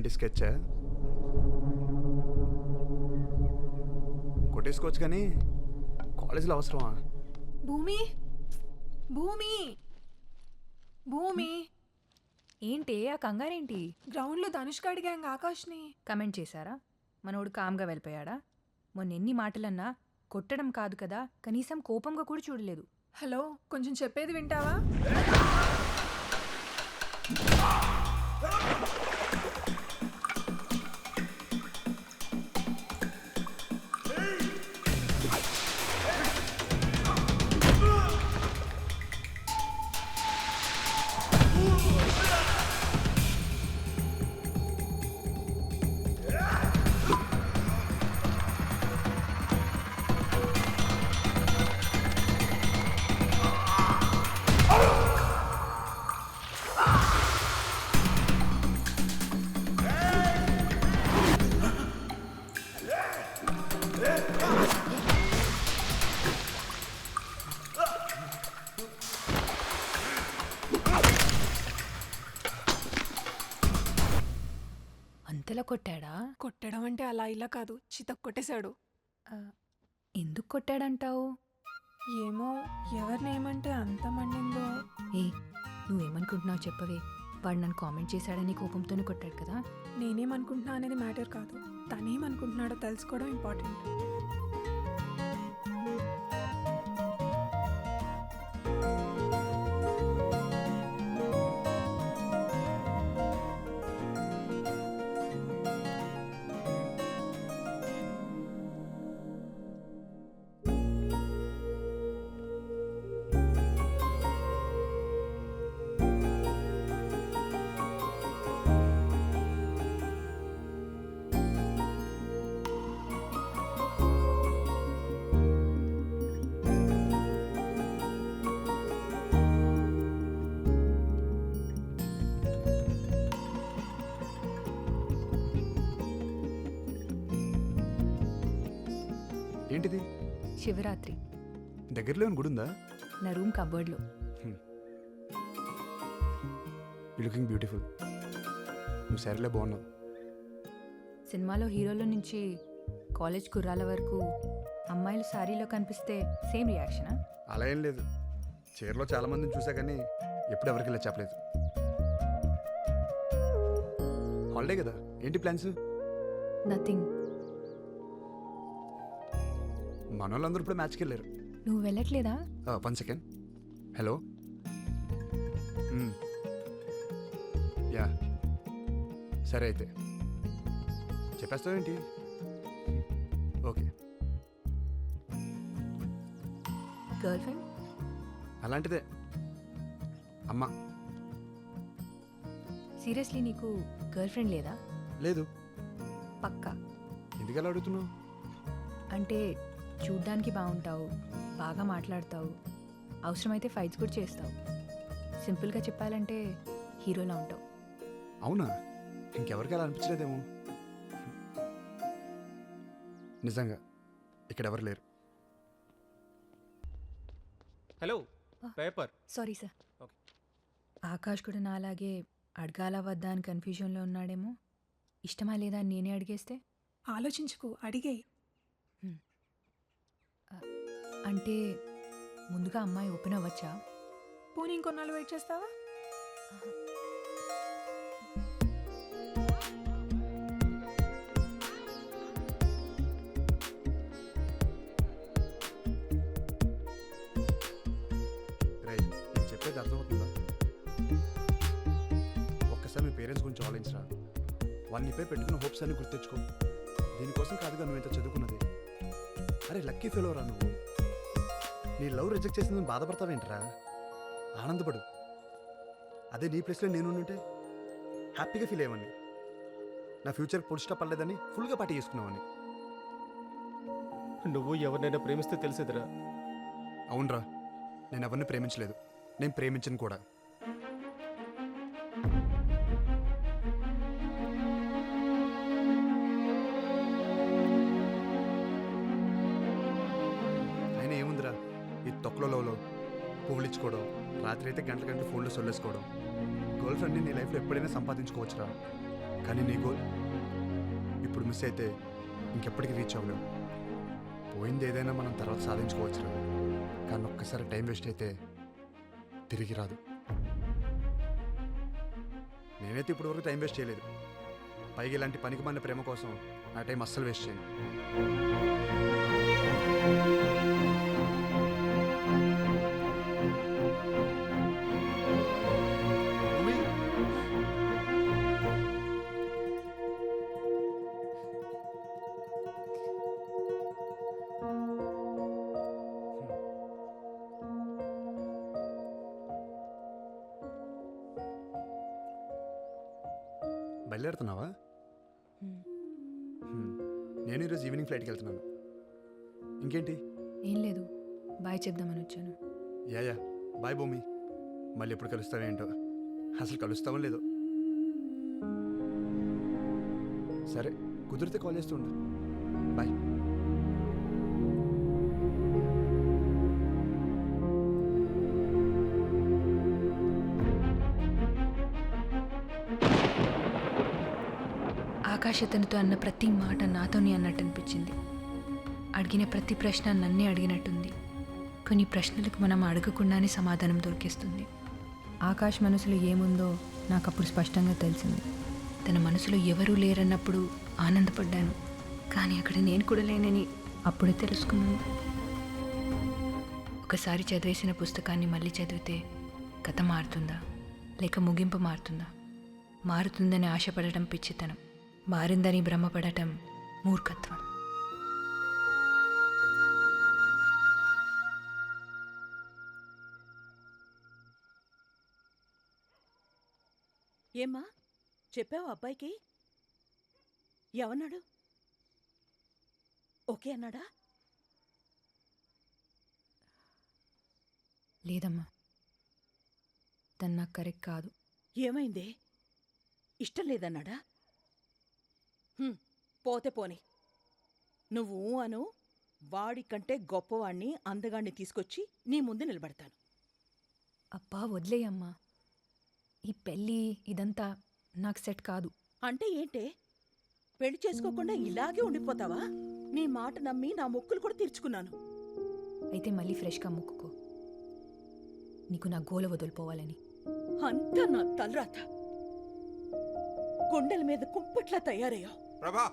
ఏంటి స్కెచ్ కొట్టేసుకోవచ్చు కానీ కాలేజీలో అవసరమా? భూమి భూమి భూమి ఏంటి ఆ కంగారేంటి? గ్రౌండ్లో ధనుష్ గాడి గ్యాంగ్ ఆకాష్ని కమెంట్ చేశారా? మనోడు కామ్గా వెళ్ళిపోయాడా? మొన్న ఎన్ని మాటలన్నా కొట్టడం కాదు కదా, కనీసం కోపంగా కూడా చూడలేదు. హలో, కొంచెం చెప్పేది వింటావా? అంతలా కొట్టాడా? కొట్టడం అంటే అలా ఇలా కాదు, చితక్ కొట్టేశాడు. ఆ, ఎందుకు కొట్టాడంటావు? ఏమో, ఎవరినేమంటే అంత మండిందో. ఏ, నువ్వేమనుకుంటున్నావు చెప్పవే. వాడు నన్ను కామెంట్ చేశాడని కోపంతోనే కొట్టాడు కదా. నేనేమనుకుంటున్నా అనేది మ్యాటర్ కాదు, తనేమనుకుంటున్నాడో తెలుసుకోవడం ఇంపార్టెంట్. ఏంటిది? శివరాత్రి. దగ్గరలో ఏమైనా గుడి ఉందా? నా రూమ్ కబోర్డ్లో. You looking beautiful. నువ్వు సరేలే, బాగున్నావు. సినిమాలో హీరోల నుంచి కాలేజ్ కుర్రాల వరకు అమ్మాయిలు సారీలో కనిపిస్తే సేమ్ రియాక్షనా? అలా ఏం లేదు. చీరలో చాలా మందిని చూసా కానీ ఎప్పుడు ఎవరికి ఇలా చెప్పలేదు. హాలిడే కదా, ఏంటి ప్లాన్స్? నథింగ్. మన వాళ్ళందరూ ఇప్పుడు మ్యాచ్కి వెళ్ళారు. నువ్వు వెళ్ళట్లేదా? 1 సెకండ్. హలో. యా, సరే అయితే చెప్పేస్తావు ఏంటి? ఓకే. Girl friend? అలాంటిదే, అమ్మ. సీరియస్లీ నీకు గర్ల్ ఫ్రెండ్ లేదా? లేదు. పక్కా? ఎందుకు అలా అడుగుతున్నావు? అంటే చూడ్డానికి బాగుంటావు, బాగా మాట్లాడతావు, అవసరమైతే ఫైట్స్ కూడా చేస్తావు. సింపుల్గా చెప్పాలంటే హీరోలా ఉంటావు. అవునా? ఇంకెవరికి అలా అనిపించలేదేమో. నిజంగా ఇక్కడ ఎవరు లేరు. Hello, paper. Sorry sir. Okay. Akash కూడా నాలాగే అడగాల వద్దా అని కన్ఫ్యూజన్లో ఉన్నాడేమో. ఇష్టమా లేదా అని నేనే అడిగేస్తే? ఆలోచించుకో, అడిగే. అంటే ముందుగా అమ్మాయి ఓపెన్ అవ్వచ్చా? పోనీ ఇంకొన్నాళ్ళు వెయిట్ చేస్తావా? రైట్, నేను చెప్పేది అర్థమవుతుందా? ఒక్కసారి మీ పేరెంట్స్ గురించి ఆలోచించరా. వాళ్ళు నీపై పెట్టుకున్న హోప్స్ అన్ని గుర్తెచ్చుకో. దీనికోసం కాదుగా నువ్వు ఎంత చదువుకున్నది. అరే లక్కీ ఫెయిల్ రా నువ్వు. నీ లవ్ రిజెక్ట్ చేసిందని బాధపడతావేంట్రా? ఆనందపడు. అదే నీ ప్లేస్లో నేను ఉంటే హ్యాపీగా ఫీల్ అయ్యేవాడిని. నా ఫ్యూచర్ ఫుల్ స్టాప్ పడలేదని ఫుల్గా పార్టీ చేసుకున్నావని. నువ్వు ఎవరినైనా ప్రేమిస్తే తెలిసేదిరా. అవునరా, నేను ఎవరిని ప్రేమించలేదు, నేను ప్రేమించను కూడా. అయినా ఏముందిరా ఈ తొక్కలలో పువ్వులు ఇచ్చుకోవడం, రాత్రి అయితే గంటల గంటలు ఫోన్లో సొల్లేసుకోవడం. గర్ల్ ఫ్రెండ్ని నీ లైఫ్లో ఎప్పుడైనా సంపాదించుకోవచ్చురా. కానీ నీ గోల్ ఇప్పుడు మిస్ అయితే ఇంకెప్పటికీ రీచ్ అవ్వలేము. పోయింది ఏదైనా మనం తర్వాత సాధించుకోవచ్చు, కానీ ఒక్కసారి టైం వేస్ట్ అయితే తిరిగి రాదు. నేనైతే ఇప్పటివరకు టైం వేస్ట్ చేయలేదు. పైగా ఇలాంటి పనికి మన ప్రేమ కోసం నా టైం అస్సలు వేస్ట్ చేయను. భూమి, బయలుదేరుతున్నావా? నేను ఈరోజు ఈవినింగ్ ఫ్లైట్కి వెళ్తున్నాను. ఇంకేంటి? ఏం లేదు, బాయ్ చెప్దామని వచ్చాను. యా బాయ్ భూమి. మళ్ళీ ఎప్పుడు కలుస్తావేంటో, అసలు కలుస్తావో లేదో. సరే, కుదిరితే కాల్ చేస్తూ ఉండు. బాయ్. ఆకాశ అతనితో అన్న ప్రతి మాట నాతోనే అన్నట్టు అనిపించింది. అడిగిన ప్రతి ప్రశ్న నన్నే అడిగినట్టుంది. కొన్ని ప్రశ్నలకు మనం అడగకుండానే సమాధానం దొరికేస్తుంది. ఆకాష్ మనసులో ఏముందో నాకు అప్పుడు స్పష్టంగా తెలిసింది. తన మనసులో ఎవరూ లేరన్నప్పుడు ఆనందపడ్డాను, కానీ అక్కడ నేను కూడా లేనని అప్పుడే తెలుసుకున్నాను. ఒకసారి చదివేసిన పుస్తకాన్ని మళ్ళీ చదివితే కథ మారుతుందా లేక ముగింపు మారుతుందా? మారుతుందని ఆశపడటం పిచ్చితనం, మారిందని భ్రమపడటం మూర్ఖత్వం. ఏమ్మా చెప్పావు అబ్బాయికి? ఏమన్నాడు? ఓకే అన్నాడా? లేదమ్మా, తను నాకు కరెక్ట్ కాదు. ఏమైందే? ఇష్టం లేదన్నాడా? పోతే పోని. నువ్వు అను, వాడికంటే గొప్పవాణ్ణి అందగాణ్ణి తీసుకొచ్చి నీ ముందు నిలబడతాను. అబ్బా వదిలేయమ్మా, ఈ పెళ్ళి ఇదంతా నాకు సెట్ కాదు. అంటే ఏంటే? పెళ్లి చేసుకోకుండా ఇలాగే ఉండిపోతావా? నీ మాట నమ్మి నా మొక్కులు కూడా తీర్చుకున్నాను. అయితే మళ్ళీ ఫ్రెష్గా మొక్కుకో, నీకు నా గోల వదిలిపోవాలని. అంతా నా తలరాత. కొండల మీద కుంపట్లా తయారయ్యావు. ప్రభా,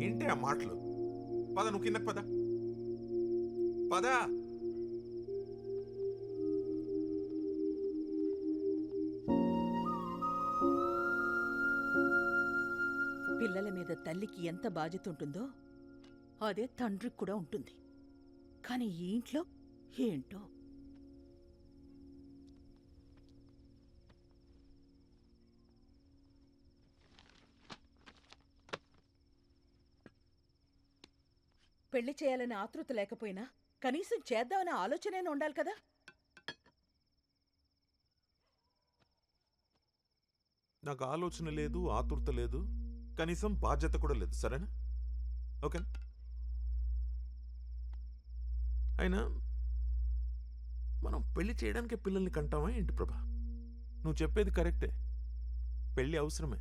ఏంటి ఆ మాటలు? పద, నువ్వు కిందకు పద. పద. పిల్లల మీద తల్లికి ఎంత బాధ్యత ఉంటుందో అదే తండ్రికి కూడా ఉంటుంది. కానీ ఈ ఇంట్లో ఏంటో. పెళ్లి చేయాలనే ఆతృత లేకపోయినా కనీసం చేద్దామనే ఆలోచనైనా ఉండాలి కదా. నాకు ఆలోచన లేదు, ఆతురత లేదు, కనీసం బాధ్యత కూడా లేదు. సరేనా? ఓకే. అయినా మనం పెళ్లి చేయడానికి పిల్లల్ని కంటామా ఏంటి ప్రభా? నువ్వు చెప్పేది కరెక్టే, పెళ్లి అవసరమే,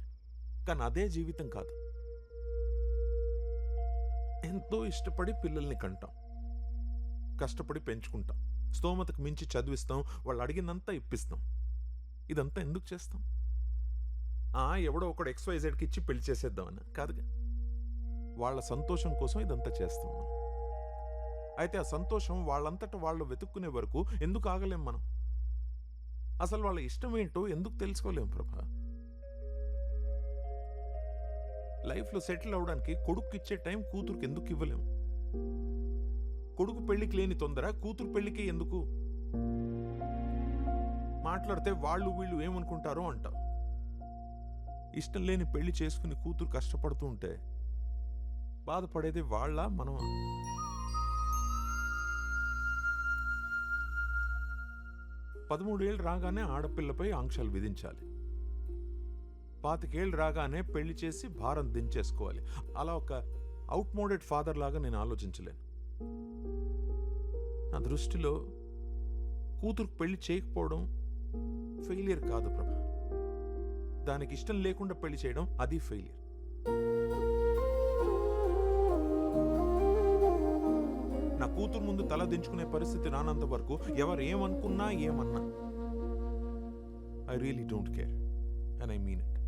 కానీ అదే జీవితం కాదు. ఎంతో ఇష్టపడి పిల్లల్ని కంటాం, కష్టపడి పెంచుకుంటాం, స్తోమతకు మించి చదివిస్తాం, వాళ్ళు అడిగినంతా ఇప్పిస్తాం. ఇదంతా ఎందుకు చేస్తాం? ఎవడో ఒకడు XYZకి ఇచ్చి పెళ్లి చేసేద్దామని కాదుగా, వాళ్ళ సంతోషం కోసం ఇదంతా చేస్తాం మనం. అయితే ఆ సంతోషం వాళ్ళంతటా వాళ్ళు వెతుక్కునే వరకు ఎందుకు ఆగలేం మనం? అసలు వాళ్ళ ఇష్టం ఏంటో ఎందుకు తెలుసుకోలేం ప్రభా? లైఫ్లో సెటిల్ అవడానికి కొడుకు ఇచ్చే టైం కూతురుకి ఎందుకు ఇవ్వలేం? కొడుకు పెళ్లికి లేని తొందర కూతురు పెళ్లికి ఎందుకు? మాట్లాడితే వాళ్ళు వీళ్ళు ఏమనుకుంటారో అంటాం. ఇష్టం లేని పెళ్లి చేసుకుని కూతురు కష్టపడుతూ ఉంటే బాధపడేది వాళ్ళ మనం? 13 ఏళ్ళు రాగానే ఆడపిల్లపై ఆంక్షలు విధించాలి, 25 ఏళ్ళు రాగానే పెళ్లి చేసి భారం దించేసుకోవాలి. అలా ఒక అవుట్ మోడెడ్ ఫాదర్ లాగా నేను ఆలోచించలేను. నా దృష్టిలో కూతురుకు పెళ్లి చేయకపోవడం ఫెయిలియర్ కాదు ప్రభా, దానికి ఇష్టం లేకుండా పెళ్లి చేయడం అది ఫెయిలియర్. నా కూతురు ముందు తల దించుకునే పరిస్థితి రానంత వరకు ఎవరు ఏమనుకున్నా ఏమన్నా I really don't care and I mean it.